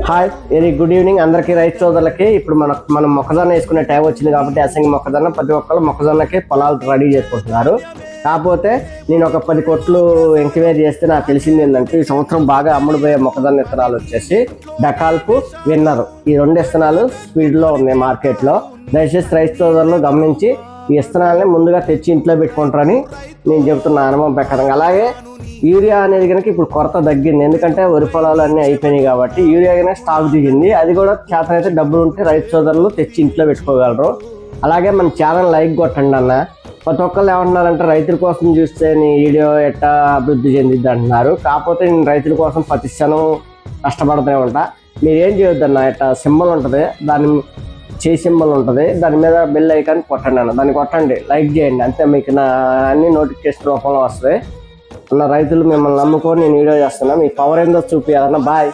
Hi, very good evening అందరికీ. రైతు సోదరులకి ఇప్పుడు మనం మొక్కజొన్న వేసుకునే టైం వచ్చింది కాబట్టి అసంగి మొక్కజొన్న ప్రతి ఒక్కరు మొక్కజొన్నకి పొలాలు రెడీ చేసుకుంటున్నారు. కాకపోతే నేను ఒక 10 కొట్లు ఎంక్వైరీ చేస్తే నాకు తెలిసింది ఏంటంటే ఈ సంవత్సరం బాగా అమ్ముడుపోయే మొక్కజొన్న విత్తనాలు వచ్చేసి డకాల్పు విన్నర్, ఈ 2 విత్తనాలు స్పీడ్లో ఉన్నాయి మార్కెట్లో. దయచేసి రైతు సోదరులు గమనించి ఈ విత్తనాలని ముందుగా తెచ్చి ఇంట్లో పెట్టుకుంటారని నేను చెబుతున్నా అనుభవం ప్రకారంగా. అలాగే యూరియా అనేది కనుక ఇప్పుడు కొరత తగ్గింది, ఎందుకంటే వరి పొలాలు అన్నీ అయిపోయినాయి కాబట్టి యూరియా కనుక స్టాక్ దిగింది. అది కూడా చేతనైతే డబ్బులు ఉంటే రైతు సోదరులు తెచ్చి ఇంట్లో పెట్టుకోగలరు. అలాగే మన ఛానల్ లైక్ కొట్టండి అన్న. ప్రతి ఒక్కళ్ళు ఏమంటున్నారంటే రైతుల కోసం చూస్తే నీ వీడియో ఎట్టా అభివృద్ధి చెందిద్ది అంటున్నారు. కాకపోతే నేను రైతుల కోసం ప్రతి క్షణం కష్టపడుతూనే ఉంటా. మీరేం చేయొద్దన్న, ఇట్లా సింబల్ ఉంటుంది, దాని సింబల్ ఉంటుంది, దాని మీద బెల్ ఐకాన్ కొట్టండి అన్న. దాన్ని కొట్టండి, లైక్ చేయండి, అంతే. మీకు నా అన్ని నోటిఫికేషన్ రూపంలో వస్తాయి. రైతులు మిమ్మల్ని నమ్ముకొని నేను వీడియో చేస్తున్నా. మీ పవర్ ఏందో చూపించాలన్న. బాయ్.